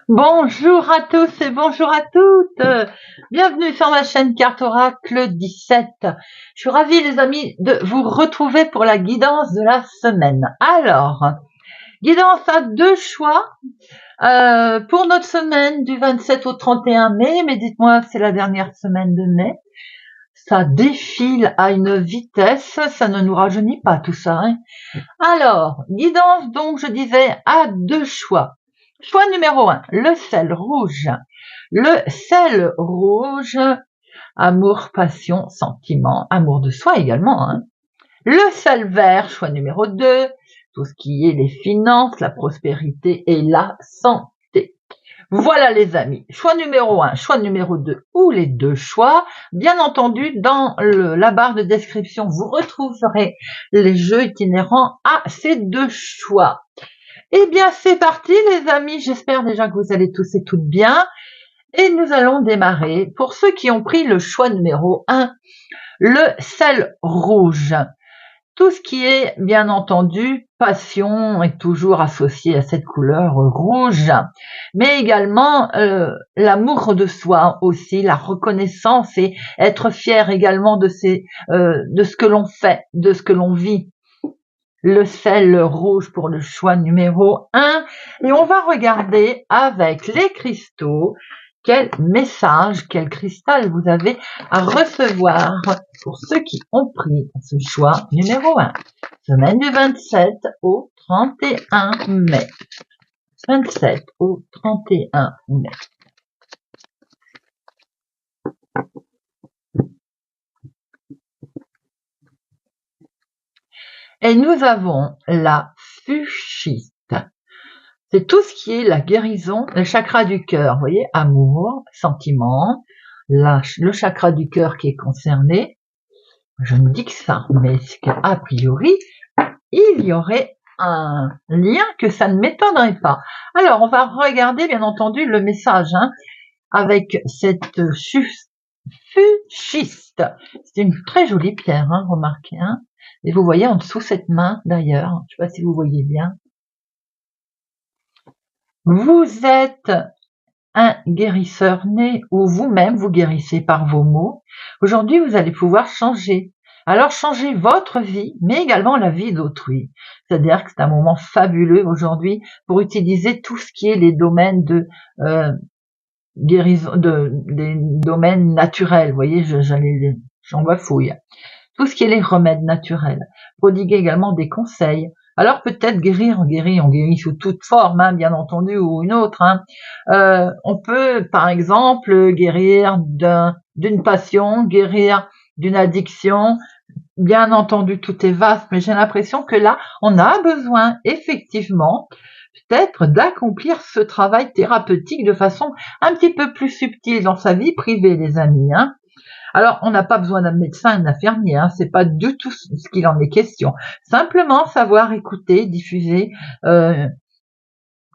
Bonjour à tous et bonjour à toutes. Bienvenue sur ma chaîne Carte Oracle 17. Je suis ravie les amis de vous retrouver pour la guidance de la semaine. Alors, guidance à deux choix pour notre semaine du 27 au 31 mai. Mais dites-moi, c'est la dernière semaine de mai. Ça défile à une vitesse, ça ne nous rajeunit pas tout ça. Alors, guidance donc je disais à deux choix. Choix numéro 1, le sel rouge. Le sel rouge, amour, passion, sentiment, amour de soi également. Le sel vert, choix numéro 2, tout ce qui est les finances, la prospérité et la santé. Voilà les amis, choix numéro 1, choix numéro 2 ou les deux choix. Bien entendu, dans la barre de description, vous retrouverez les jeux itinérants à ces deux choix. Eh bien, c'est parti les amis, j'espère déjà que vous allez tous et toutes bien. Et nous allons démarrer. Pour ceux qui ont pris le choix numéro 1, le sel rouge. Tout ce qui est, bien entendu, passion est toujours associé à cette couleur rouge, mais également l'amour de soi aussi, la reconnaissance et être fier également de ce que l'on fait, de ce que l'on vit. Le sel rouge pour le choix numéro 1. Et on va regarder avec les cristaux quel message, quel cristal vous avez à recevoir pour ceux qui ont pris ce choix numéro 1. Semaine du 27 au 31 mai. 27 au 31 mai. Et nous avons la fuchsite. C'est tout ce qui est la guérison, le chakra du cœur, vous voyez, amour, sentiment, le chakra du cœur qui est concerné. Je ne dis que ça, mais a priori, il y aurait un lien que ça ne m'étonnerait pas. Alors, on va regarder, bien entendu, le message avec cette fuchsite. C'est une très jolie pierre, remarquez. Et vous voyez en dessous cette main, d'ailleurs, je ne sais pas si vous voyez bien. Vous êtes un guérisseur né ou vous-même vous guérissez par vos mots. Aujourd'hui, vous allez pouvoir changer. Alors, changez votre vie, mais également la vie d'autrui. C'est-à-dire que c'est un moment fabuleux aujourd'hui pour utiliser tout ce qui est les domaines de guérison, des domaines naturels. Vous voyez, j'en bafouille. Tout ce qui est les remèdes naturels. Prodiguer également des conseils. Alors peut-être guérir, on guérit sous toute forme, bien entendu, ou une autre. On peut, par exemple, guérir d'une passion, guérir d'une addiction. Bien entendu, tout est vaste, mais j'ai l'impression que là, on a besoin, effectivement, peut-être d'accomplir ce travail thérapeutique de façon un petit peu plus subtile dans sa vie privée, les amis. Alors, on n'a pas besoin d'un médecin, d'un infirmier, c'est pas du tout ce qu'il en est question. Simplement savoir écouter, diffuser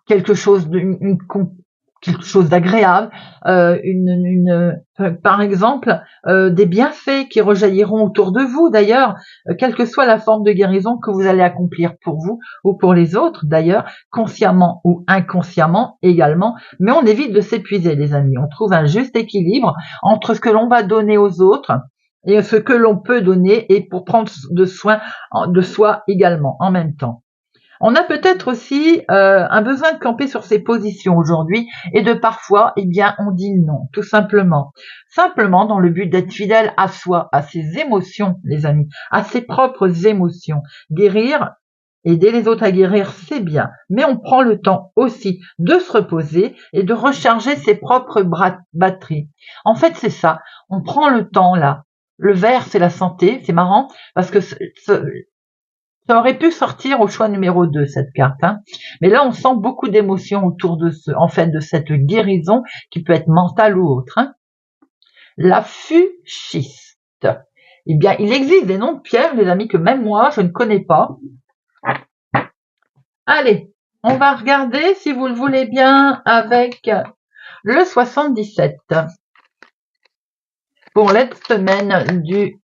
quelque chose d'agréable, par exemple des bienfaits qui rejailliront autour de vous d'ailleurs, quelle que soit la forme de guérison que vous allez accomplir pour vous ou pour les autres d'ailleurs, consciemment ou inconsciemment également, mais on évite de s'épuiser les amis, on trouve un juste équilibre entre ce que l'on va donner aux autres et ce que l'on peut donner et pour prendre soin de soi également en même temps. On a peut-être aussi un besoin de camper sur ses positions aujourd'hui et de parfois, on dit non, tout simplement. Simplement dans le but d'être fidèle à soi, à ses émotions, les amis, à ses propres émotions. Guérir, aider les autres à guérir, c'est bien, mais on prend le temps aussi de se reposer et de recharger ses propres batteries. En fait, c'est ça, on prend le temps là. Le vert, c'est la santé, c'est marrant, parce que ça aurait pu sortir au choix numéro 2, cette carte. Mais là, on sent beaucoup d'émotions autour de de cette guérison qui peut être mentale ou autre. La fuchsite. Eh bien, il existe des noms de pierres, les amis, que même moi, je ne connais pas. Allez, on va regarder, si vous le voulez bien, avec le 77. Pour la semaine du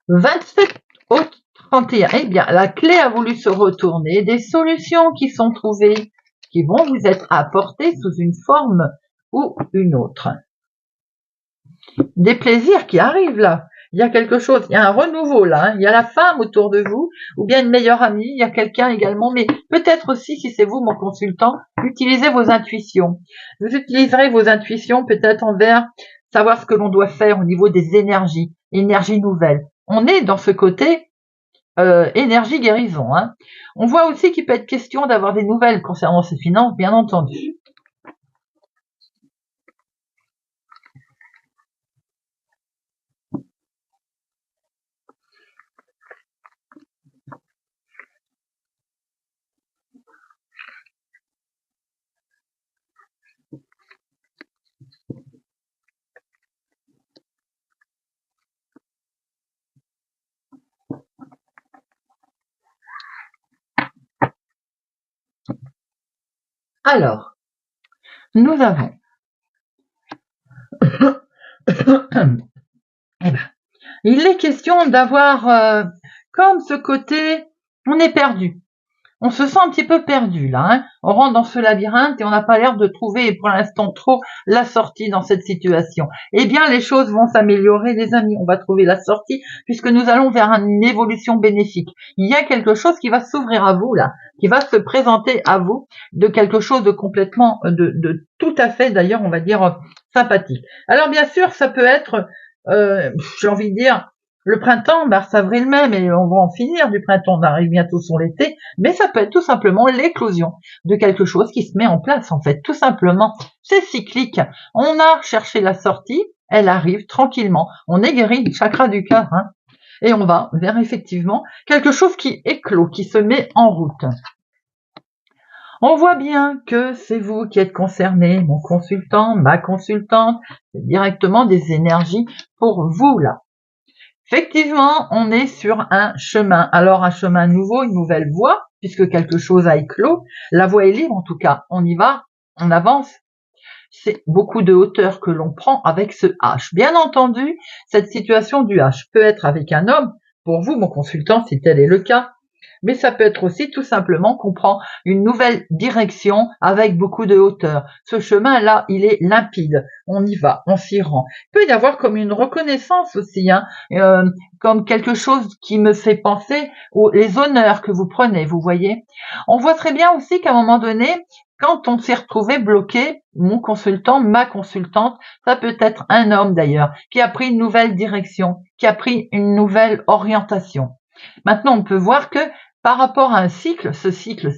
27 au 31. Eh bien, la clé a voulu se retourner. Des solutions qui sont trouvées, qui vont vous être apportées sous une forme ou une autre. Des plaisirs qui arrivent là. Il y a quelque chose, il y a un renouveau là, hein. Il y a la femme autour de vous, ou bien une meilleure amie, il y a quelqu'un également, mais peut-être aussi, si c'est vous mon consultant, utilisez vos intuitions. Vous utiliserez vos intuitions peut-être envers savoir ce que l'on doit faire au niveau des énergies nouvelles. On est dans ce côté énergie guérison, hein. On voit aussi qu'il peut être question d'avoir des nouvelles concernant ses finances, bien entendu. Alors, nous avons eh ben, il est question d'avoir comme ce côté, on est perdu. On se sent un petit peu perdu là, hein. On rentre dans ce labyrinthe et on n'a pas l'air de trouver pour l'instant trop la sortie dans cette situation. Eh bien, les choses vont s'améliorer, les amis. On va trouver la sortie puisque nous allons vers une évolution bénéfique. Il y a quelque chose qui va s'ouvrir à vous là, qui va se présenter à vous de quelque chose de complètement, de tout à fait d'ailleurs, on va dire sympathique. Alors bien sûr, ça peut être, j'ai envie de dire, le printemps, mars, avril, mai, mais on va en finir du printemps, on arrive bientôt sur l'été, mais ça peut être tout simplement l'éclosion de quelque chose qui se met en place, en fait, tout simplement. C'est cyclique. On a cherché la sortie, elle arrive tranquillement. On est guéri du chakra du cœur, hein, et on va vers effectivement quelque chose qui éclot, qui se met en route. On voit bien que c'est vous qui êtes concerné, mon consultant, ma consultante, c'est directement des énergies pour vous là. Effectivement, on est sur un chemin. Alors un chemin nouveau, une nouvelle voie, puisque quelque chose a éclos. La voie est libre en tout cas. On y va, on avance. C'est beaucoup de hauteur que l'on prend avec ce H. Bien entendu, cette situation du H peut être avec un homme, pour vous, mon consultant, si tel est le cas, mais ça peut être aussi tout simplement qu'on prend une nouvelle direction avec beaucoup de hauteur. Ce chemin-là, il est limpide. On y va, on s'y rend. Il peut y avoir comme une reconnaissance aussi, hein, comme quelque chose qui me fait penser aux les honneurs que vous prenez, vous voyez. On voit très bien aussi qu'à un moment donné, quand on s'est retrouvé bloqué, mon consultant, ma consultante, ça peut être un homme d'ailleurs, qui a pris une nouvelle direction, qui a pris une nouvelle orientation. Maintenant, on peut voir que par rapport à un cycle, ce cycle,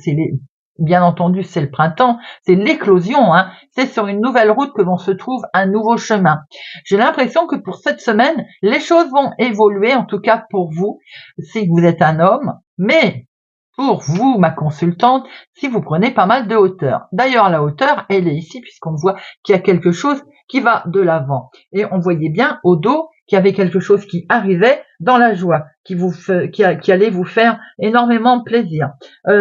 bien entendu, c'est le printemps, c'est l'éclosion, hein, c'est sur une nouvelle route que l'on se trouve un nouveau chemin. J'ai l'impression que pour cette semaine, les choses vont évoluer, en tout cas pour vous, si vous êtes un homme, mais pour vous, ma consultante, si vous prenez pas mal de hauteur. D'ailleurs, la hauteur, elle est ici, puisqu'on voit qu'il y a quelque chose qui va de l'avant. Et on voyait bien au dos qu'il y avait quelque chose qui arrivait dans la joie, qui allait vous faire énormément plaisir.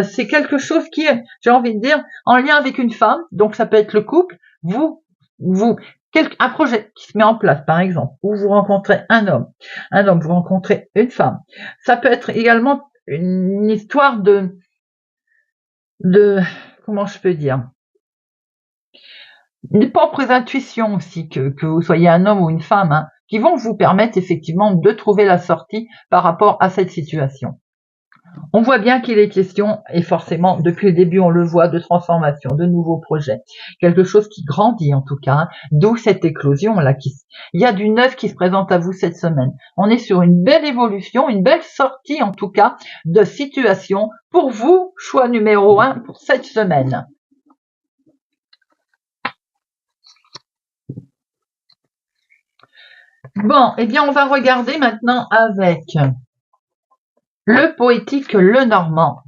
C'est quelque chose qui est, j'ai envie de dire, en lien avec une femme, donc ça peut être le couple, un projet qui se met en place, par exemple, où vous rencontrez un homme, vous rencontrez une femme. Ça peut être également une histoire de comment je peux dire, des propres intuitions aussi, que vous soyez un homme ou une femme, hein, qui vont vous permettre effectivement de trouver la sortie par rapport à cette situation. On voit bien qu'il est question, et forcément depuis le début on le voit, de transformation, de nouveaux projets, quelque chose qui grandit en tout cas, hein, d'où cette éclosion là. Il y a du neuf qui se présente à vous cette semaine. On est sur une belle évolution, une belle sortie en tout cas de situation pour vous, choix numéro 1 pour cette semaine. Bon, eh bien on va regarder maintenant avec le poétique Lenormand.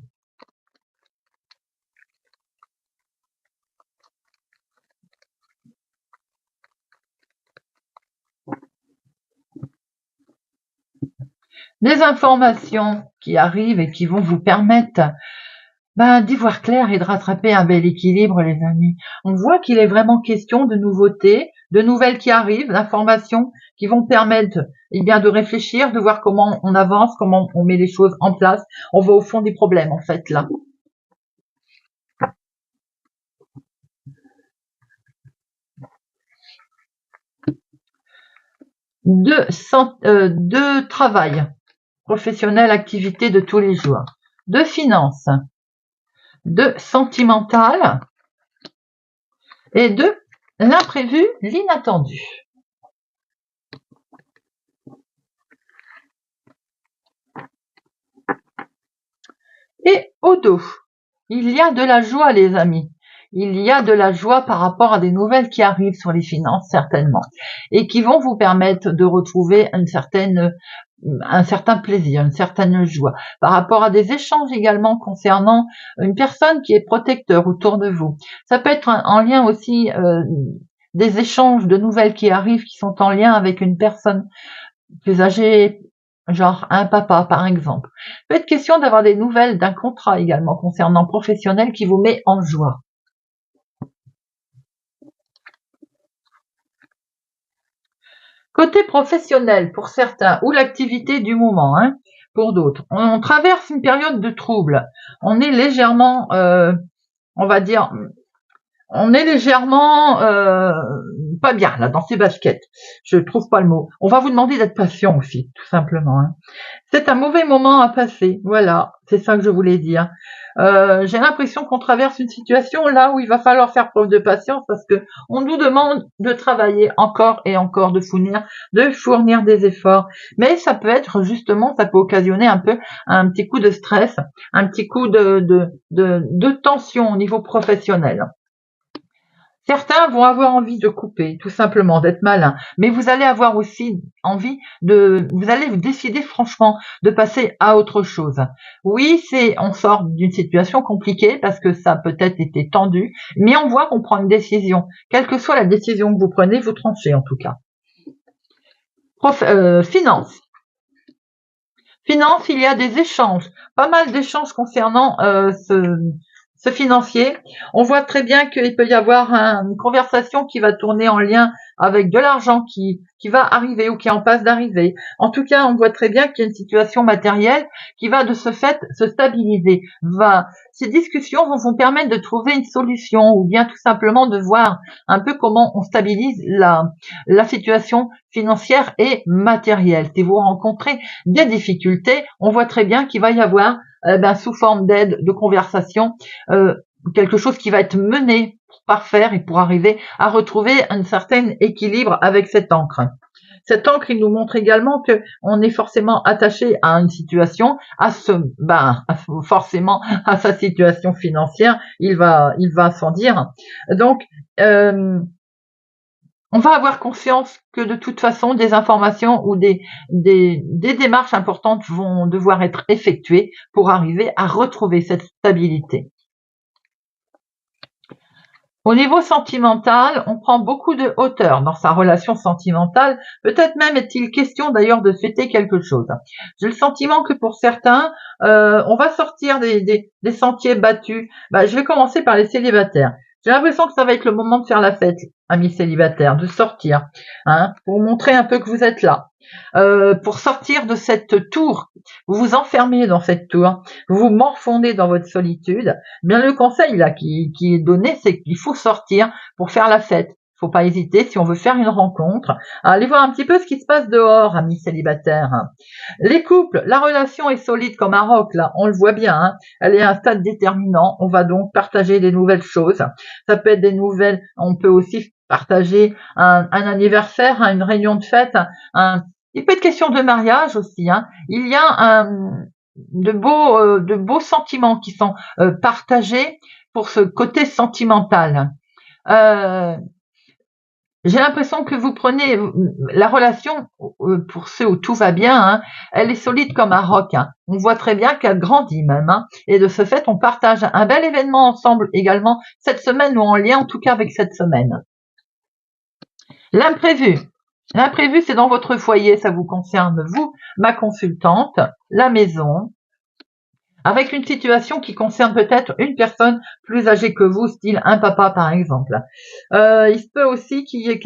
Des informations qui arrivent et qui vont vous permettre d'y voir clair et de rattraper un bel équilibre, les amis. On voit qu'il est vraiment question de nouveautés, de nouvelles qui arrivent, d'informations qui vont permettre bien de réfléchir, de voir comment on avance, comment on met les choses en place. On va au fond des problèmes, en fait, là. De travail professionnel, activité de tous les jours, de finances, de sentimental et de l'imprévu, l'inattendu. Et au dos, il y a de la joie, les amis. Il y a de la joie par rapport à des nouvelles qui arrivent sur les finances, certainement, et qui vont vous permettre de retrouver un certain plaisir, une certaine joie, par rapport à des échanges également concernant une personne qui est protecteur autour de vous. Ça peut être en lien aussi des échanges de nouvelles qui arrivent, qui sont en lien avec une personne plus âgée, genre un papa par exemple. Il peut être question d'avoir des nouvelles d'un contrat également concernant professionnel qui vous met en joie. Côté professionnel pour certains, ou l'activité du moment, pour d'autres, on traverse une période de trouble. On est légèrement, on va dire, on est légèrement pas bien là dans ses baskets. Je trouve pas le mot. On va vous demander d'être patient aussi, tout simplement. C'est un mauvais moment à passer. Voilà, c'est ça que je voulais dire. J'ai l'impression qu'on traverse une situation là où il va falloir faire preuve de patience parce que on nous demande de travailler encore et encore, de fournir des efforts. Mais ça peut être justement, ça peut occasionner un petit coup de stress, un petit coup de tension au niveau professionnel. Certains vont avoir envie de couper, tout simplement, d'être malin. Mais vous allez avoir aussi envie vous allez vous décider franchement de passer à autre chose. Oui, on sort d'une situation compliquée parce que ça a peut-être été tendu, mais on voit qu'on prend une décision. Quelle que soit la décision que vous prenez, vous tranchez en tout cas. Finance. Finance, il y a des échanges, pas mal d'échanges concernant ce financier. On voit très bien qu'il peut y avoir une conversation qui va tourner en lien avec de l'argent qui va arriver ou qui est en passe d'arriver. En tout cas, on voit très bien qu'il y a une situation matérielle qui va de ce fait se stabiliser. Ces discussions vont vous permettre de trouver une solution ou bien tout simplement de voir un peu comment on stabilise la situation financière et matérielle. Si vous rencontrez des difficultés, on voit très bien qu'il va y avoir sous forme d'aide, de conversation, quelque chose qui va être mené par faire et pour arriver à retrouver un certain équilibre avec cette encre. Cette encre, il nous montre également que on est forcément attaché à une situation, forcément à sa situation financière. Il va s'en dire. Donc, on va avoir conscience que de toute façon, des informations ou des démarches importantes vont devoir être effectuées pour arriver à retrouver cette stabilité. Au niveau sentimental, on prend beaucoup de hauteur dans sa relation sentimentale. Peut-être même est-il question d'ailleurs de fêter quelque chose. J'ai le sentiment que pour certains, on va sortir des sentiers battus. Je vais commencer par les célibataires. J'ai l'impression que ça va être le moment de faire la fête, amis célibataires, de sortir, pour montrer un peu que vous êtes là. Pour sortir de cette tour, vous vous enfermez dans cette tour, vous vous morfondez dans votre solitude. Bien le conseil là qui est donné, c'est qu'il faut sortir pour faire la fête. Faut pas hésiter si on veut faire une rencontre. Allez voir un petit peu ce qui se passe dehors, amis célibataires. Les couples, la relation est solide comme un roc, là, on le voit bien. Elle est à un stade déterminant. On va donc partager des nouvelles choses. Ça peut être des nouvelles. On peut aussi partager un anniversaire, une réunion de fête. Il peut être question de mariage aussi. Il y a de beaux sentiments qui sont partagés pour ce côté sentimental. J'ai l'impression que vous prenez la relation, pour ceux où tout va bien, elle est solide comme un roc. On voit très bien qu'elle grandit même. Et de ce fait, on partage un bel événement ensemble également cette semaine ou en lien en tout cas avec cette semaine. L'imprévu. L'imprévu, c'est dans votre foyer, ça vous concerne vous, ma consultante, la maison, avec une situation qui concerne peut-être une personne plus âgée que vous, style un papa par exemple. Il se peut aussi qu'il y ait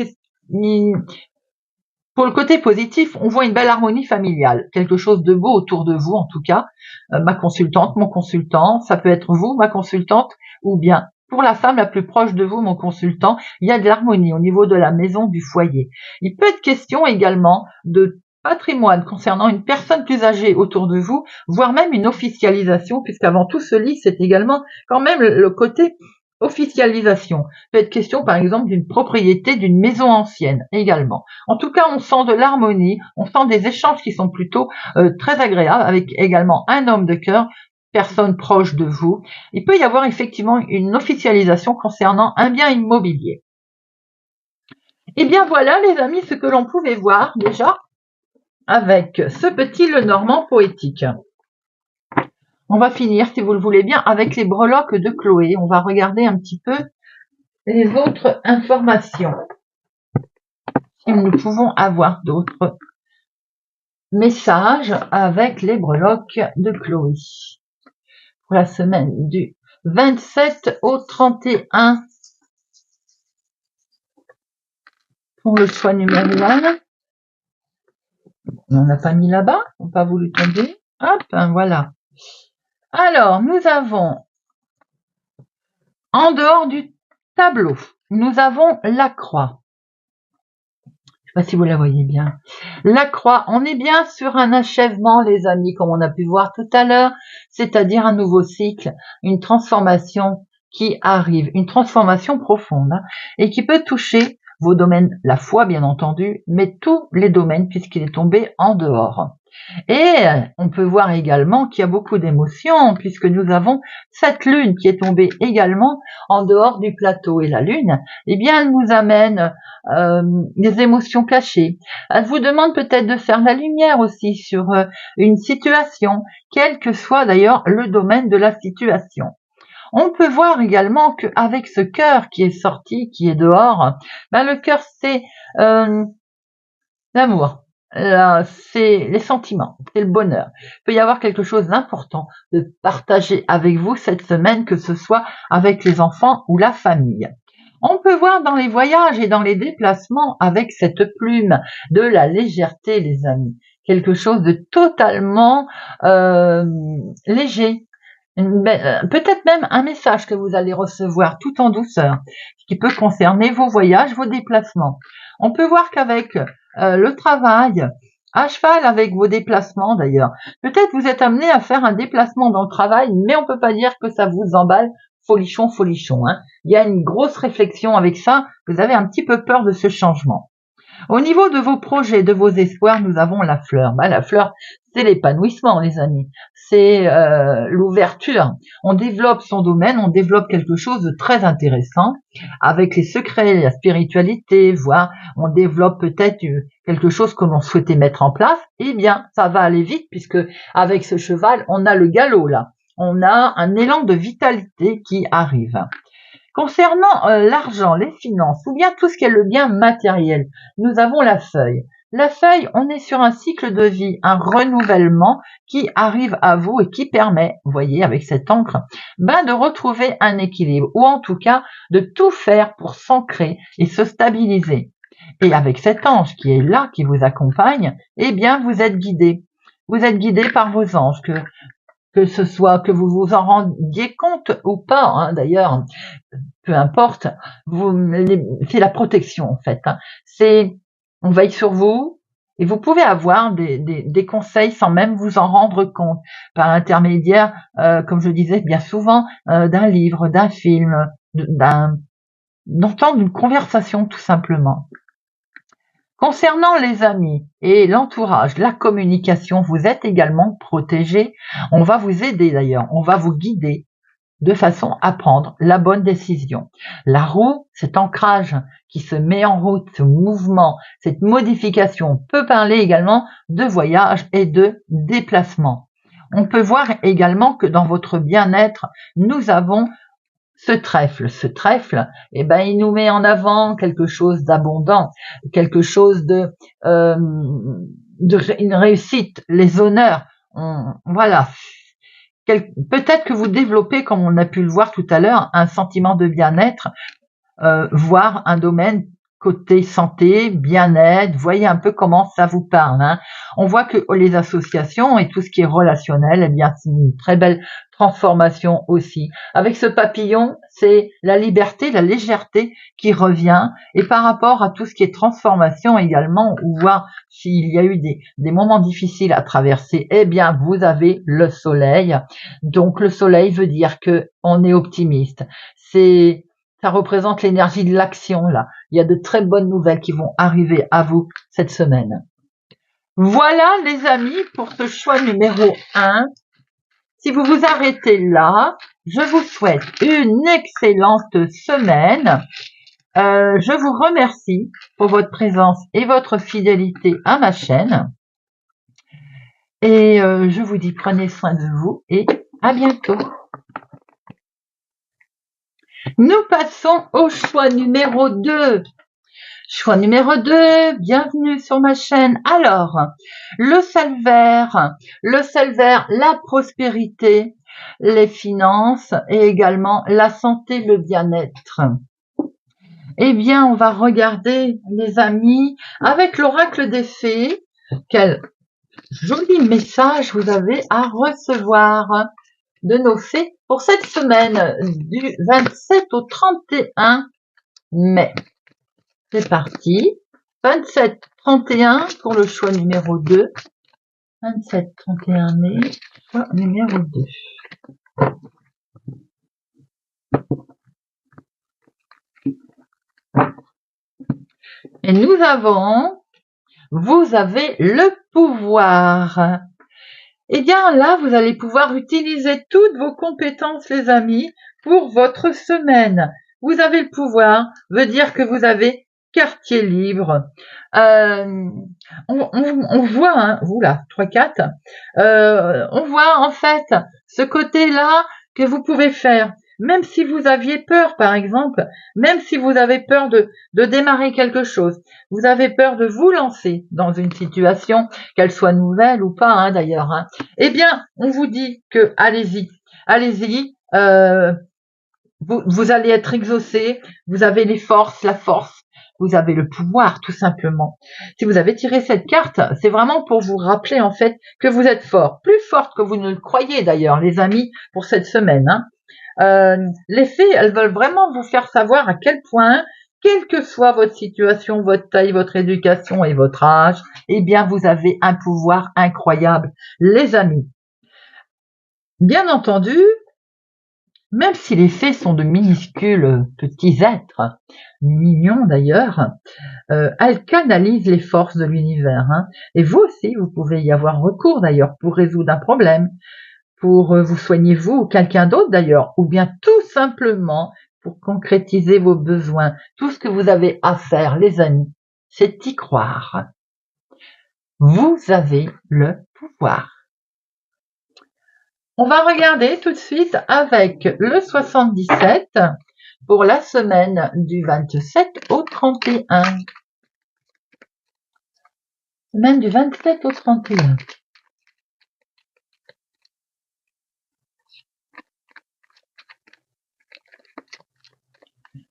pour le côté positif, on voit une belle harmonie familiale, quelque chose de beau autour de vous en tout cas. Ma consultante, mon consultant, ça peut être vous, ma consultante, ou bien pour la femme la plus proche de vous, mon consultant, il y a de l'harmonie au niveau de la maison, du foyer. Il peut être question également de patrimoine concernant une personne plus âgée autour de vous, voire même une officialisation, puisqu'avant tout ce lit, c'est également quand même le côté officialisation. Peut être question par exemple d'une propriété d'une maison ancienne également. En tout cas, on sent de l'harmonie, on sent des échanges qui sont plutôt très agréables avec également un homme de cœur, personne proche de vous. Il peut y avoir effectivement une officialisation concernant un bien immobilier. Et bien voilà les amis ce que l'on pouvait voir déjà avec ce petit Lenormand poétique. On va finir, si vous le voulez bien, avec les breloques de Chloé. On va regarder un petit peu les autres informations. Si nous pouvons avoir d'autres messages avec les breloques de Chloé. Pour la semaine du 27 au 31 pour le choix numéro 1. On n'a pas mis là-bas, on n'a pas voulu tomber. Hop, voilà. Alors, nous avons, en dehors du tableau, nous avons la croix. Je ne sais pas si vous la voyez bien. La croix, on est bien sur un achèvement, les amis, comme on a pu voir tout à l'heure, c'est-à-dire un nouveau cycle, une transformation qui arrive, une transformation profonde, et qui peut toucher vos domaines, la foi bien entendu, mais tous les domaines puisqu'il est tombé en dehors. Et on peut voir également qu'il y a beaucoup d'émotions puisque nous avons cette lune qui est tombée également en dehors du plateau. Et la lune, eh bien, elle nous amène des émotions cachées. Elle vous demande peut-être de faire la lumière aussi sur une situation, quel que soit d'ailleurs le domaine de la situation. On peut voir également qu'avec ce cœur qui est sorti, qui est dehors, ben le cœur c'est l'amour. C'est les sentiments, c'est le bonheur. Il peut y avoir quelque chose d'important de partager avec vous cette semaine, que ce soit avec les enfants ou la famille. On peut voir dans les voyages et dans les déplacements avec cette plume de la légèreté, les amis. Quelque chose de totalement léger. Peut-être même un message que vous allez recevoir tout en douceur, qui peut concerner vos voyages, vos déplacements. On peut voir qu'avec le travail, à cheval avec vos déplacements d'ailleurs. Peut-être vous êtes amené à faire un déplacement dans le travail, mais on peut pas dire que ça vous emballe folichon. Hein. Il y a une grosse réflexion avec ça. Vous avez un petit peu peur de ce changement. Au niveau de vos projets, de vos espoirs, nous avons la fleur. La fleur, c'est l'épanouissement, les amis. C'est l'ouverture. On développe son domaine, on développe quelque chose de très intéressant avec les secrets, la spiritualité, voire on développe peut-être quelque chose que l'on souhaitait mettre en place. Eh bien, ça va aller vite puisque avec ce cheval, on a le galop là. On a un élan de vitalité qui arrive. Concernant l'argent, les finances ou bien tout ce qui est le bien matériel, nous avons la feuille. La feuille, on est sur un cycle de vie, un renouvellement qui arrive à vous et qui permet, vous voyez, avec cette encre, de retrouver un équilibre ou en tout cas de tout faire pour s'ancrer et se stabiliser. Et avec cet ange qui est là, qui vous accompagne, eh bien, vous êtes guidé. Vous êtes guidé par vos anges, que ce soit que vous vous en rendiez compte ou pas, d'ailleurs, peu importe, c'est la protection en fait. On veille sur vous et vous pouvez avoir des conseils sans même vous en rendre compte, par l'intermédiaire, comme je disais bien souvent, d'un livre, d'un film, d'entendre une conversation tout simplement. Concernant les amis et l'entourage, la communication, vous êtes également protégé. On va vous aider d'ailleurs, on va vous guider de façon à prendre la bonne décision. La roue, cet ancrage qui se met en route, ce mouvement, cette modification peut parler également de voyage et de déplacement. On peut voir également que dans votre bien-être, nous avons ce trèfle. Ce trèfle, il nous met en avant quelque chose d'abondant, quelque chose de une réussite, les honneurs. Voilà. peut-être que vous développez, comme on a pu le voir tout à l'heure, un sentiment de bien-être, voire un domaine côté santé, bien-être, voyez un peu comment ça vous parle. Hein. On voit que les associations et tout ce qui est relationnel, eh bien, c'est une très belle transformation aussi. Avec ce papillon, c'est la liberté, la légèreté qui revient. Et par rapport à tout ce qui est transformation également, ou voir s'il y a eu des moments difficiles à traverser, eh bien, vous avez le soleil. Donc, le soleil veut dire que on est optimiste. Ça représente l'énergie de l'action, là. Il y a de très bonnes nouvelles qui vont arriver à vous cette semaine. Voilà, les amis, pour ce choix numéro 1. Si vous vous arrêtez là, je vous souhaite une excellente semaine. Je vous remercie pour votre présence et votre fidélité à ma chaîne. Et je vous dis prenez soin de vous et à bientôt. Nous passons au choix numéro 2. Choix numéro 2, bienvenue sur ma chaîne. Alors, le salvaire, la prospérité, les finances et également la santé, le bien-être. Eh bien, on va regarder, les amis, avec l'oracle des fées, quel joli message vous avez à recevoir de nos fées pour cette semaine du 27 au 31 mai. C'est parti. 27-31 pour le choix numéro 2. 27-31 mai, choix numéro 2. Et nous avons, vous avez le pouvoir. Eh bien là, vous allez pouvoir utiliser toutes vos compétences, les amis, pour votre semaine. Vous avez le pouvoir, veut dire que vous avez quartier libre. On voit, hein, vous là, 3-4, on voit en fait ce côté-là que vous pouvez faire. Même si vous aviez peur, par exemple, même si vous avez peur de démarrer quelque chose, vous avez peur de vous lancer dans une situation, qu'elle soit nouvelle ou pas, hein, d'ailleurs, hein, eh bien, on vous dit que allez-y, allez-y, vous allez être exaucé, vous avez les forces, la force, vous avez le pouvoir, tout simplement. Si vous avez tiré cette carte, c'est vraiment pour vous rappeler, en fait, que vous êtes fort. Plus forte que vous ne le croyez, d'ailleurs, les amis, pour cette semaine. Hein. Les fées, elles veulent vraiment vous faire savoir à quel point, quelle que soit votre situation, votre taille, votre éducation et votre âge, eh bien, vous avez un pouvoir incroyable, les amis. Bien entendu, même si les fées sont de minuscules petits êtres, mignons d'ailleurs, elles canalisent les forces de l'univers. Hein. Et vous aussi, vous pouvez y avoir recours d'ailleurs pour résoudre un problème, pour vous soigner vous ou quelqu'un d'autre d'ailleurs, ou bien tout simplement pour concrétiser vos besoins. Tout ce que vous avez à faire, les amis, c'est y croire. Vous avez le pouvoir. On va regarder tout de suite avec le 77 pour la semaine du 27 au 31. Semaine du 27 au 31.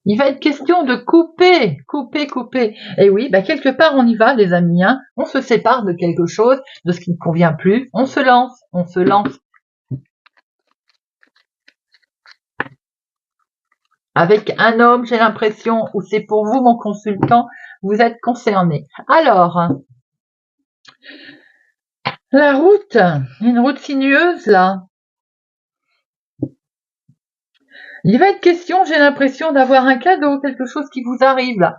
Il va être question de couper. Et oui, quelque part on y va, les amis. Hein. On se sépare de quelque chose, de ce qui ne convient plus. On se lance. Avec un homme, j'ai l'impression, ou c'est pour vous, mon consultant, vous êtes concerné. Alors, la route, une route sinueuse là. Il va être question, j'ai l'impression, d'avoir un cadeau, quelque chose qui vous arrive là,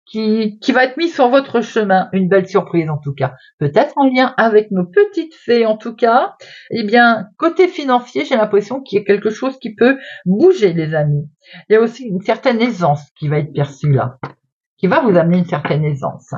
qui va être mis sur votre chemin, une belle surprise en tout cas, peut-être en lien avec nos petites fées en tout cas. Eh bien, côté financier, j'ai l'impression qu'il y a quelque chose qui peut bouger, les amis. Il y a aussi une certaine aisance qui va être perçue là, qui va vous amener une certaine aisance.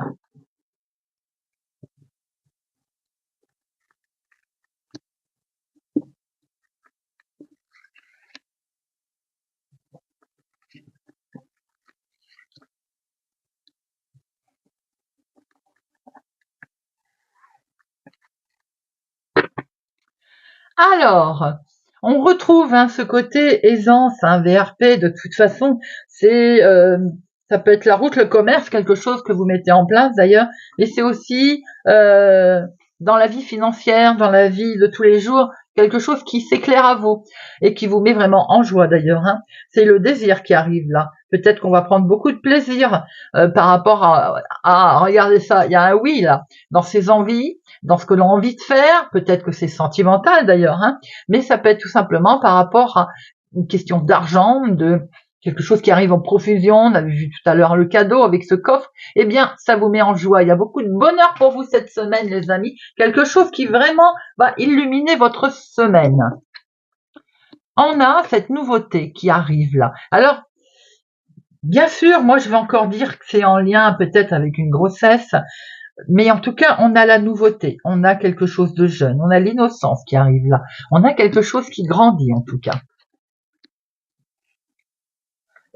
Alors, On retrouve ce côté aisance, VRP, de toute façon, c'est ça peut être la route, le commerce, quelque chose que vous mettez en place d'ailleurs, et c'est aussi dans la vie financière, dans la vie de tous les jours, quelque chose qui s'éclaire à vous et qui vous met vraiment en joie d'ailleurs. C'est le désir qui arrive là. Peut-être qu'on va prendre beaucoup de plaisir par rapport à regarder ça. Il y a un oui là, dans ses envies, dans ce que l'on a envie de faire. Peut-être que c'est sentimental d'ailleurs, mais ça peut être tout simplement par rapport à une question d'argent, de quelque chose qui arrive en profusion. On avait vu tout à l'heure le cadeau avec ce coffre. Eh bien, ça vous met en joie. Il y a beaucoup de bonheur pour vous cette semaine, les amis. Quelque chose qui vraiment va illuminer votre semaine. On a cette nouveauté qui arrive là. Alors, bien sûr, moi je vais encore dire que c'est en lien peut-être avec une grossesse, mais en tout cas, on a la nouveauté, on a quelque chose de jeune, on a l'innocence qui arrive là, on a quelque chose qui grandit en tout cas.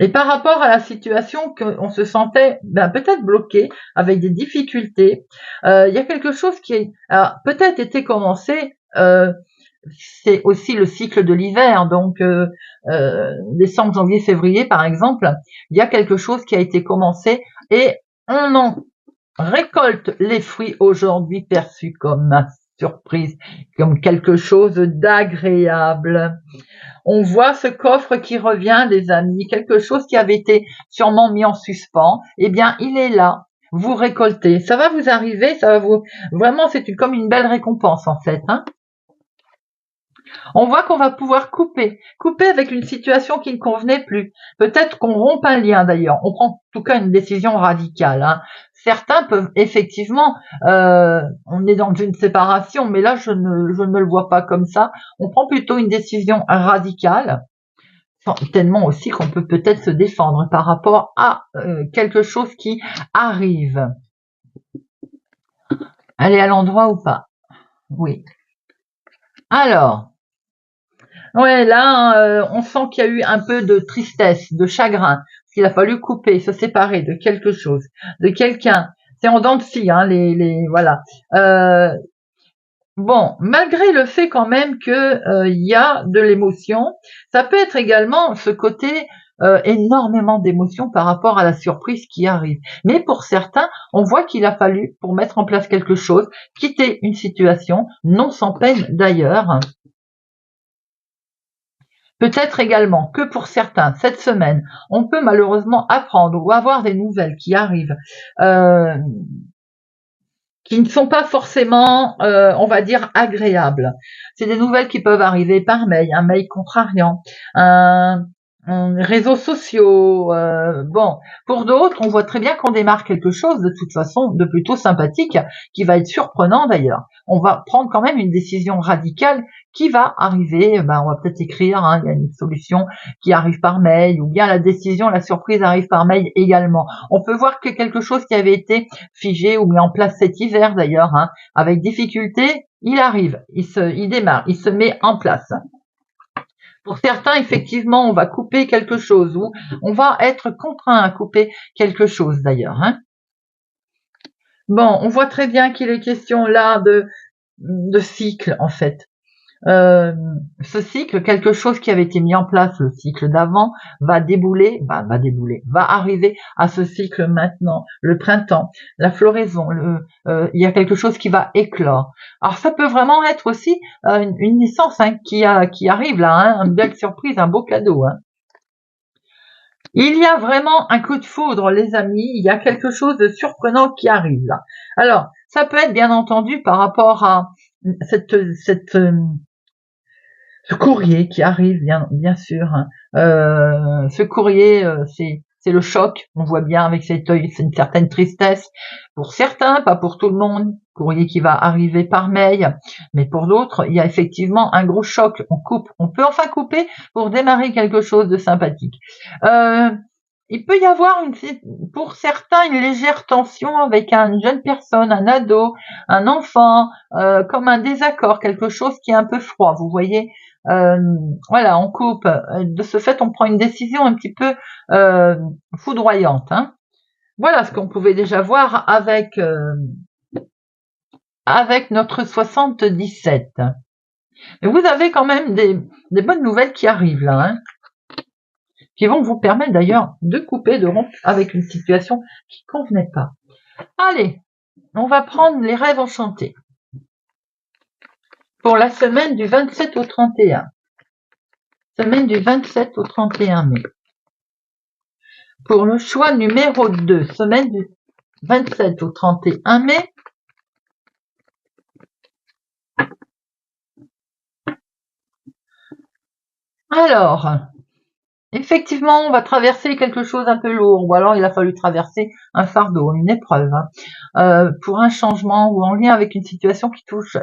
Et par rapport à la situation qu'on se sentait peut-être bloqué, avec des difficultés, il y a quelque chose qui a peut-être été commencé, c'est aussi le cycle de l'hiver, donc décembre, janvier, février par exemple, il y a quelque chose qui a été commencé et on en récolte les fruits aujourd'hui perçus comme surprise, comme quelque chose d'agréable. On voit ce coffre qui revient, les amis, quelque chose qui avait été sûrement mis en suspens. Eh bien, il est là. Vous récoltez. Ça va vous arriver, ça va vous... Vraiment, c'est comme une belle récompense, en fait. On voit qu'on va pouvoir couper avec une situation qui ne convenait plus. Peut-être qu'on rompt un lien d'ailleurs. On prend en tout cas une décision radicale. Certains peuvent effectivement, on est dans une séparation, mais là je ne le vois pas comme ça. On prend plutôt une décision radicale, tellement aussi qu'on peut peut-être se défendre par rapport à quelque chose qui arrive. Aller à l'endroit ou pas? Oui. Alors. Ouais, là, on sent qu'il y a eu un peu de tristesse, de chagrin, parce qu'il a fallu couper, se séparer de quelque chose, de quelqu'un. C'est en dents de scie, voilà. Bon, malgré le fait quand même que il y a de l'émotion, ça peut être également ce côté énormément d'émotion par rapport à la surprise qui arrive. Mais pour certains, on voit qu'il a fallu, pour mettre en place quelque chose, quitter une situation, non sans peine d'ailleurs. Peut-être également que pour certains, cette semaine, on peut malheureusement apprendre ou avoir des nouvelles qui arrivent, qui ne sont pas forcément, on va dire, agréables. C'est des nouvelles qui peuvent arriver par mail, un mail contrariant, réseaux sociaux. Bon, pour d'autres, on voit très bien qu'on démarre quelque chose de toute façon de plutôt sympathique, qui va être surprenant d'ailleurs. On va prendre quand même une décision radicale qui va arriver. On va peut-être écrire, il y a une solution qui arrive par mail, ou bien la décision, la surprise arrive par mail également. On peut voir que quelque chose qui avait été figé ou mis en place cet hiver d'ailleurs, avec difficulté, il arrive, il démarre, il se met en place. Pour certains, effectivement, on va couper quelque chose ou on va être contraint à couper quelque chose d'ailleurs. Bon, on voit très bien qu'il est question là de cycle en fait. Ce cycle, quelque chose qui avait été mis en place, le cycle d'avant, va arriver à ce cycle maintenant, le printemps, la floraison, il y a quelque chose qui va éclore. Alors ça peut vraiment être aussi une naissance qui arrive là, une belle surprise, un beau cadeau. Il y a vraiment un coup de foudre, les amis, il y a quelque chose de surprenant qui arrive là. Alors, ça peut être bien entendu par rapport à ce courrier qui arrive, bien sûr. Ce courrier, c'est le choc. On voit bien avec cet œil, c'est une certaine tristesse. Pour certains, pas pour tout le monde. Courrier qui va arriver par mail. Mais pour d'autres, il y a effectivement un gros choc. On coupe. On peut enfin couper pour démarrer quelque chose de sympathique. Il peut y avoir pour certains une légère tension avec une jeune personne, un ado, un enfant, comme un désaccord, quelque chose qui est un peu froid. Vous voyez. Voilà, on coupe. De ce fait, on prend une décision un petit peu foudroyante. Voilà ce qu'on pouvait déjà voir avec notre 77. Et vous avez quand même des bonnes nouvelles qui arrivent là, hein, qui vont vous permettre d'ailleurs de couper, de rompre avec une situation qui ne convenait pas. Allez, on va prendre les rêves enchantés. Pour la semaine du 27 au 31. Semaine du 27 au 31 mai. Pour le choix numéro 2, semaine du 27 au 31 mai. Alors, effectivement, on va traverser quelque chose un peu lourd, ou alors il a fallu traverser un fardeau, une épreuve, hein, pour un changement ou en lien avec une situation qui touche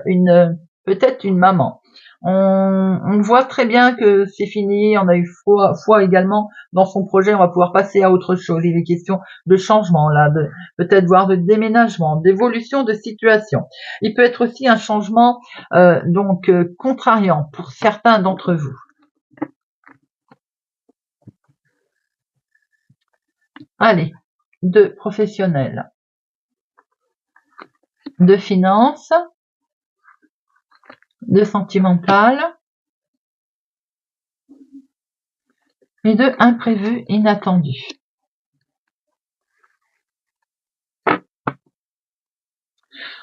peut-être une maman. On voit très bien que c'est fini, on a eu foi également dans son projet, on va pouvoir passer à autre chose. Il est question de changement là, peut-être voire de déménagement, d'évolution de situation. Il peut être aussi un changement contrariant pour certains d'entre vous. Allez, de professionnel, de finance, de sentimental et de imprévu inattendu.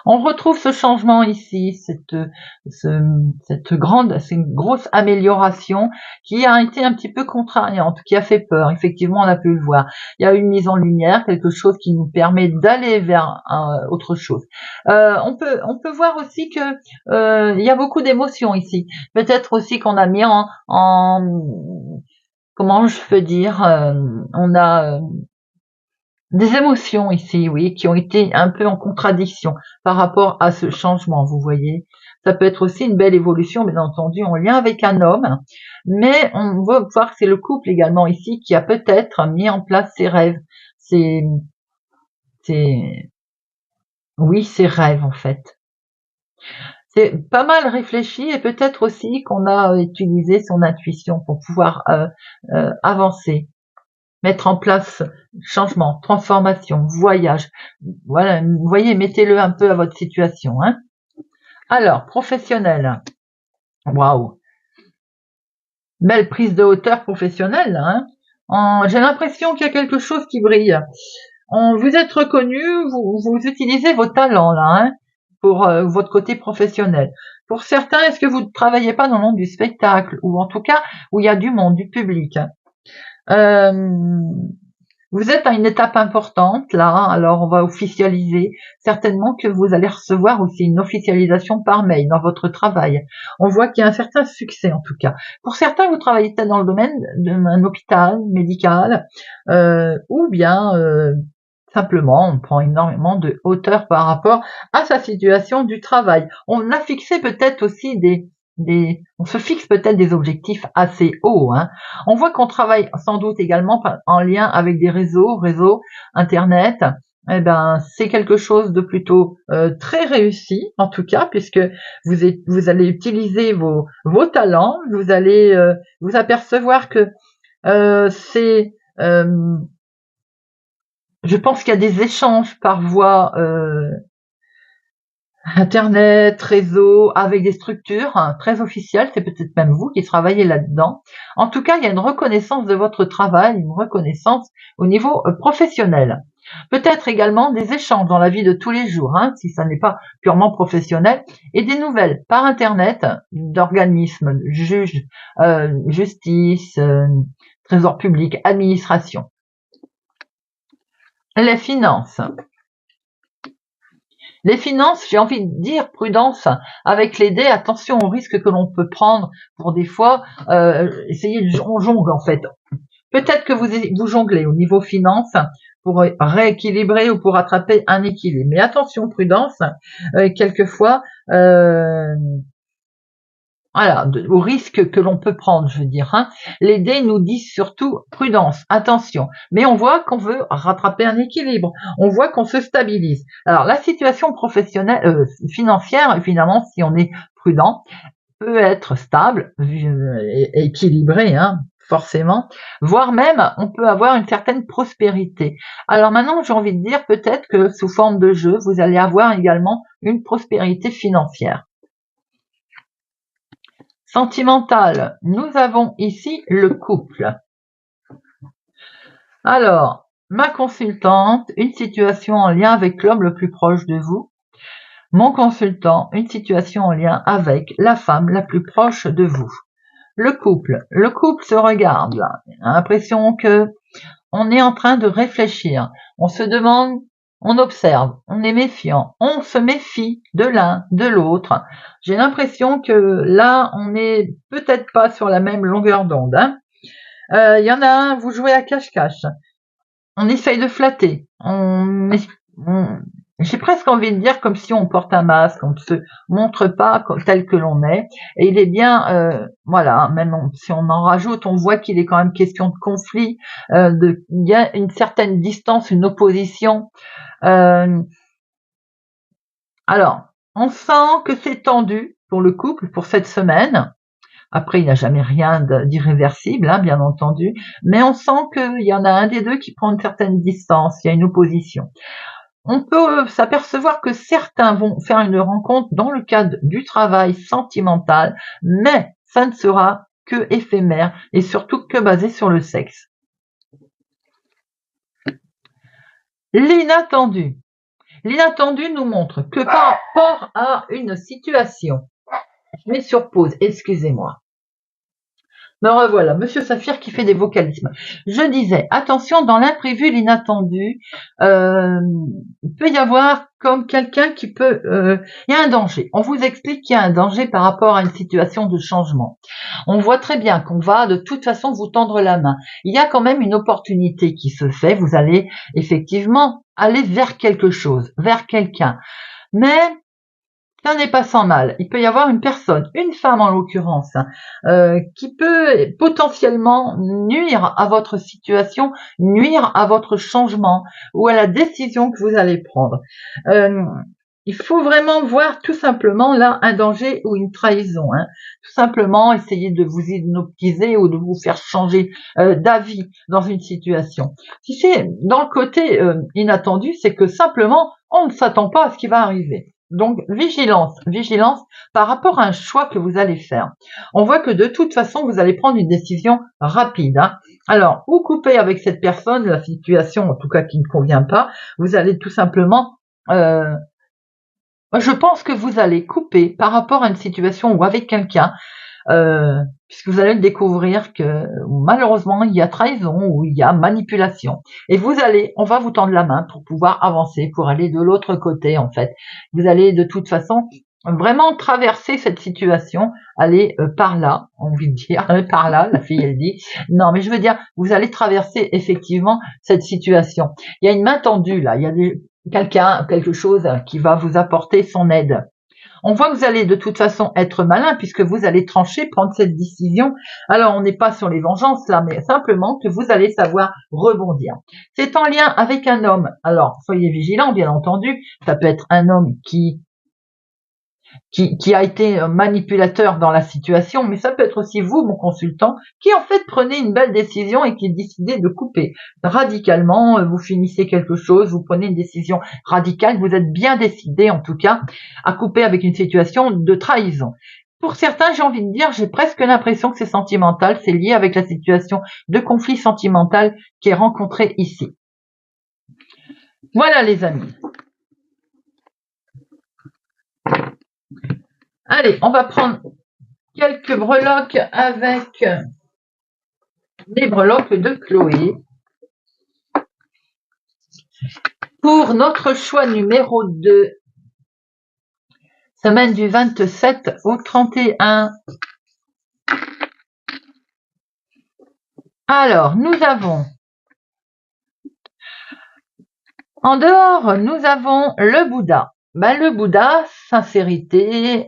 On retrouve ce changement ici, cette grosse amélioration qui a été un petit peu contrariante, qui a fait peur. Effectivement, on a pu le voir. Il y a une mise en lumière, quelque chose qui nous permet d'aller vers autre chose. On peut voir aussi que il y a beaucoup d'émotions ici. Peut-être aussi qu'on a mis comment je peux dire, on a des émotions ici, oui, qui ont été un peu en contradiction par rapport à ce changement, vous voyez. Ça peut être aussi une belle évolution, bien entendu, en lien avec un homme, mais on va voir que c'est le couple également ici qui a peut-être mis en place ses rêves, ses rêves en fait. C'est pas mal réfléchi et peut-être aussi qu'on a utilisé son intuition pour pouvoir avancer. Mettre en place changement, transformation, voyage. Voilà, vous voyez, mettez-le un peu à votre situation. Hein. Alors, professionnel. Waouh. Belle prise de hauteur professionnelle. Hein. J'ai l'impression qu'il y a quelque chose qui brille. Vous êtes reconnu, vous utilisez vos talents là, hein, pour votre côté professionnel. Pour certains, est-ce que vous ne travaillez pas dans le monde du spectacle, ou en tout cas où il y a du monde, du public? Vous êtes à une étape importante là, alors on va officialiser. Certainement que vous allez recevoir aussi une officialisation par mail dans votre travail. On voit qu'il y a un certain succès en tout cas. Pour certains, vous travaillez peut-être dans le domaine d'un hôpital médical ou bien simplement on prend énormément de hauteur par rapport à sa situation du travail. On a fixé peut-être aussi on se fixe peut-être des objectifs assez hauts. Hein. On voit qu'on travaille sans doute également en lien avec des réseaux Internet. Eh ben, c'est quelque chose de plutôt très réussi, en tout cas, puisque vous allez utiliser vos talents, vous allez vous apercevoir que je pense qu'il y a des échanges par voie Internet, réseau, avec des structures très officielles, c'est peut-être même vous qui travaillez là-dedans. En tout cas, il y a une reconnaissance de votre travail, une reconnaissance au niveau professionnel. Peut-être également des échanges dans la vie de tous les jours, si ça n'est pas purement professionnel, et des nouvelles par Internet d'organismes, juges, justice, trésor public, administration. Les finances. Les finances, j'ai envie de dire prudence avec les dés, attention au risque que l'on peut prendre pour des fois essayer de jongler en fait. Peut-être que vous jonglez au niveau finance pour rééquilibrer ou pour attraper un équilibre. Mais attention, prudence, quelquefois voilà, au risque que l'on peut prendre, je veux dire. Hein. Les dés nous disent surtout prudence, attention. Mais on voit qu'on veut rattraper un équilibre. On voit qu'on se stabilise. Alors la situation professionnelle, financière, évidemment, si on est prudent, peut être stable, équilibrée, hein, forcément. Voire même, on peut avoir une certaine prospérité. Alors maintenant, j'ai envie de dire peut-être que sous forme de jeu, vous allez avoir également une prospérité financière. Sentimental, nous avons ici le couple. Alors, ma consultante, une situation en lien avec l'homme le plus proche de vous. Mon consultant, une situation en lien avec la femme la plus proche de vous. Le couple se regarde là. On a l'impression que on est en train de réfléchir. On se demande, on observe, on est méfiant, on se méfie de l'un, de l'autre. J'ai l'impression que là, on n'est peut-être pas sur la même longueur d'onde. Y en a un, vous jouez à cache-cache. On essaye de flatter. J'ai presque envie de dire comme si on porte un masque, on ne se montre pas tel que l'on est. Et il est bien, voilà, même si on en rajoute, on voit qu'il est quand même question de conflit, il y a une certaine distance, une opposition. Alors, on sent que c'est tendu pour le couple pour cette semaine. Après, il n'y a jamais rien d'irréversible, hein, bien entendu, mais on sent qu'il y en a un des deux qui prend une certaine distance, il y a une opposition. On peut s'apercevoir que certains vont faire une rencontre dans le cadre du travail sentimental, mais ça ne sera que éphémère et surtout que basé sur le sexe. L'inattendu. L'inattendu nous montre que par rapport à une situation, je mets sur pause, excusez-moi. Me revoilà, Monsieur Saphir qui fait des vocalismes. Je disais, attention, dans l'imprévu, l'inattendu, il peut y avoir comme quelqu'un qui peut... il y a un danger. On vous explique qu'il y a un danger par rapport à une situation de changement. On voit très bien qu'on va de toute façon vous tendre la main. Il y a quand même une opportunité qui se fait. Vous allez effectivement aller vers quelque chose, vers quelqu'un. Mais... ça n'est pas sans mal. Il peut y avoir une personne, une femme en l'occurrence, qui peut potentiellement nuire à votre situation, nuire à votre changement ou à la décision que vous allez prendre. Il faut vraiment voir tout simplement là un danger ou une trahison. Hein. Tout simplement essayer de vous hypnotiser ou de vous faire changer d'avis dans une situation. Si c'est dans le côté inattendu, c'est que simplement on ne s'attend pas à ce qui va arriver. Donc, vigilance par rapport à un choix que vous allez faire. On voit que de toute façon, vous allez prendre une décision rapide. Hein. Alors, ou couper avec cette personne, la situation en tout cas qui ne convient pas, vous allez tout simplement... je pense que vous allez couper par rapport à une situation ou avec quelqu'un, puisque vous allez découvrir que malheureusement il y a trahison ou il y a manipulation. Et on va vous tendre la main pour pouvoir avancer, pour aller de l'autre côté en fait. Vous allez de toute façon vraiment traverser cette situation, aller par là, on veut dire, par là, la fille elle dit. Non mais je veux dire, vous allez traverser effectivement cette situation. Il y a une main tendue là, il y a quelque chose qui va vous apporter son aide. On voit que vous allez de toute façon être malin puisque vous allez trancher, prendre cette décision. Alors, on n'est pas sur les vengeances là, mais simplement que vous allez savoir rebondir. C'est en lien avec un homme. Alors, soyez vigilants, bien entendu. Ça peut être un homme qui a été manipulateur dans la situation, mais ça peut être aussi vous, mon consultant, qui en fait prenez une belle décision et qui décidez de couper radicalement, vous finissez quelque chose, vous prenez une décision radicale, vous êtes bien décidé en tout cas à couper avec une situation de trahison. Pour certains, j'ai envie de dire, j'ai presque l'impression que c'est sentimental, c'est lié avec la situation de conflit sentimental qui est rencontrée ici. Voilà les amis. Allez, on va prendre quelques breloques avec des breloques de Chloé. Pour notre choix numéro 2, semaine du 27 au 31. Alors, nous avons, en dehors, nous avons le Bouddha. Le Bouddha, sincérité,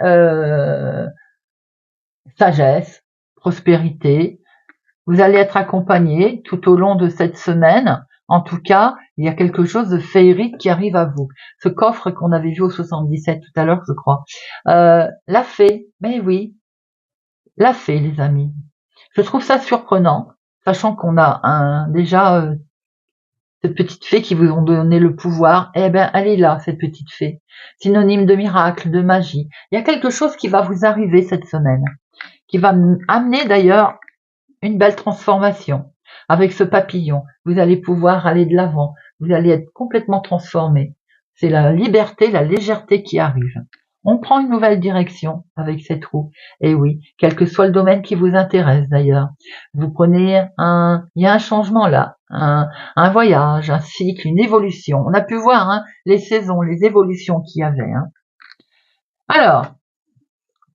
sagesse, prospérité. Vous allez être accompagné tout au long de cette semaine. En tout cas, il y a quelque chose de féerique qui arrive à vous. Ce coffre qu'on avait vu au 77 tout à l'heure, je crois. La fée, mais oui, la fée, les amis. Je trouve ça surprenant, sachant qu'on a déjà cette petite fée qui vous ont donné le pouvoir. Eh ben, elle est là, cette petite fée. Synonyme de miracle, de magie. Il y a quelque chose qui va vous arriver cette semaine. qui va amener d'ailleurs une belle transformation. Avec ce papillon, vous allez pouvoir aller de l'avant, vous allez être complètement transformé. C'est la liberté, la légèreté qui arrive. On prend une nouvelle direction avec cette roue. Et oui, quel que soit le domaine qui vous intéresse d'ailleurs. Vous prenez il y a un changement là, un voyage, un cycle, une évolution. On a pu voir les saisons, les évolutions qu'il y avait. Alors,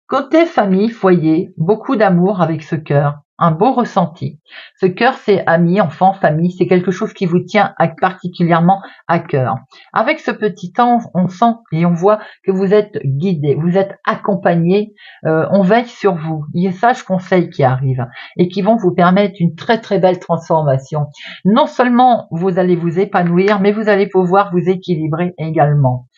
côté famille, foyer, beaucoup d'amour avec ce cœur, un beau ressenti. Ce cœur, c'est amis, enfants, famille, c'est quelque chose qui vous tient particulièrement à cœur. Avec ce petit ange, on sent et on voit que vous êtes guidé, vous êtes accompagné, on veille sur vous. Il y a sages conseils qui arrivent et qui vont vous permettre une très très belle transformation. Non seulement vous allez vous épanouir, mais vous allez pouvoir vous équilibrer également.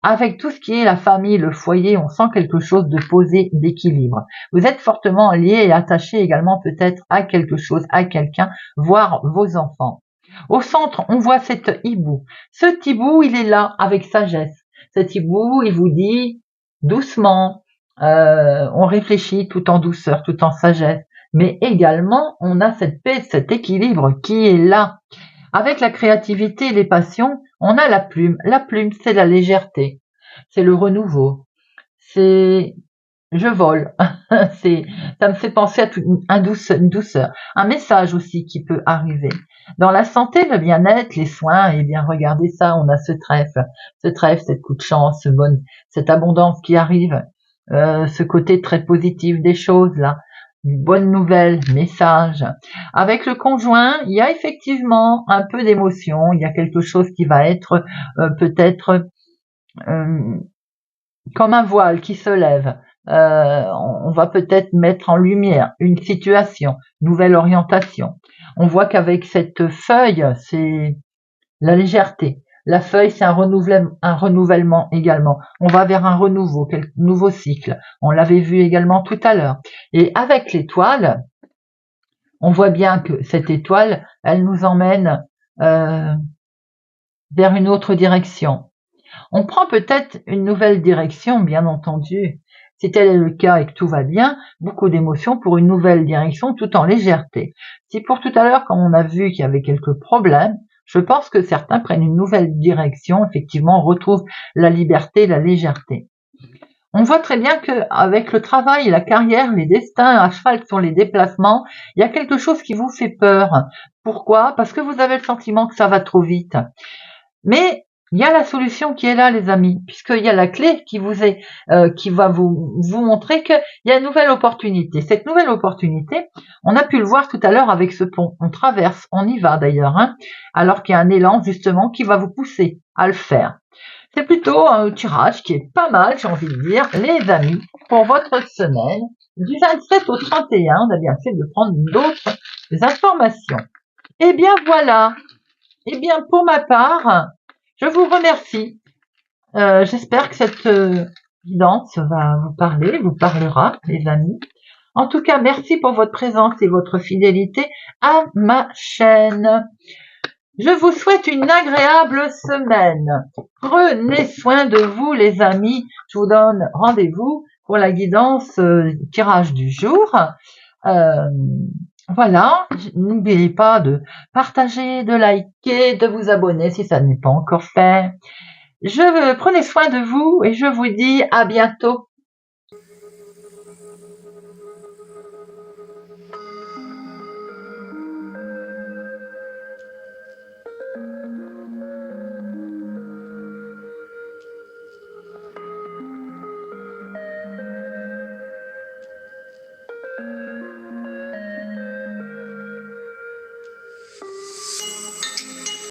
Avec tout ce qui est la famille, le foyer, on sent quelque chose de posé, d'équilibre. Vous êtes fortement lié et attaché également peut-être à quelque chose, à quelqu'un, voire vos enfants. Au centre, on voit cet hibou. Ce hibou, il est là avec sagesse. Cet hibou, il vous dit doucement, on réfléchit tout en douceur, tout en sagesse. Mais également, on a cette paix, cet équilibre qui est là. Avec la créativité et les passions, on a la plume. La plume, c'est la légèreté, c'est le renouveau, c'est je vole. Ça me fait penser à une douceur, un message aussi qui peut arriver. Dans la santé, le bien-être, les soins, eh bien regardez ça, on a ce trèfle, cette coup de chance, cette abondance qui arrive, ce côté très positif des choses là. Bonne nouvelle, message. Avec le conjoint, il y a effectivement un peu d'émotion, il y a quelque chose qui va être peut-être comme un voile qui se lève. On va peut-être mettre en lumière une situation, nouvelle orientation. On voit qu'avec cette feuille, c'est la légèreté. La feuille, c'est un renouvellement également. On va vers un renouveau, nouveau cycle. On l'avait vu également tout à l'heure. Et avec l'étoile, on voit bien que cette étoile, elle nous emmène vers une autre direction. On prend peut-être une nouvelle direction, bien entendu. Si tel est le cas et que tout va bien, beaucoup d'émotions pour une nouvelle direction tout en légèreté. Si pour tout à l'heure, comme on a vu qu'il y avait quelques problèmes, je pense que certains prennent une nouvelle direction, effectivement, retrouvent la liberté, la légèreté. On voit très bien qu'avec le travail, la carrière, les destins à cheval sur les déplacements, il y a quelque chose qui vous fait peur. Pourquoi? Parce que vous avez le sentiment que ça va trop vite. Mais il y a la solution qui est là, les amis, puisqu'il y a la clé qui va vous montrer qu'il y a une nouvelle opportunité. Cette nouvelle opportunité, on a pu le voir tout à l'heure avec ce pont. On traverse, on y va d'ailleurs, alors qu'il y a un élan justement qui va vous pousser à le faire. C'est plutôt un tirage qui est pas mal, j'ai envie de dire, les amis, pour votre semaine du 27 au 31. On a bien fait de prendre d'autres informations. Eh bien voilà. Eh bien pour ma part, je vous remercie. J'espère que cette guidance va vous parler, vous parlera, les amis. En tout cas, merci pour votre présence et votre fidélité à ma chaîne. Je vous souhaite une agréable semaine. Prenez soin de vous, les amis. Je vous donne rendez-vous pour la guidance tirage du jour. Voilà, n'oubliez pas de partager, de liker, de vous abonner si ça n'est pas encore fait. Prenez soin de vous et je vous dis à bientôt.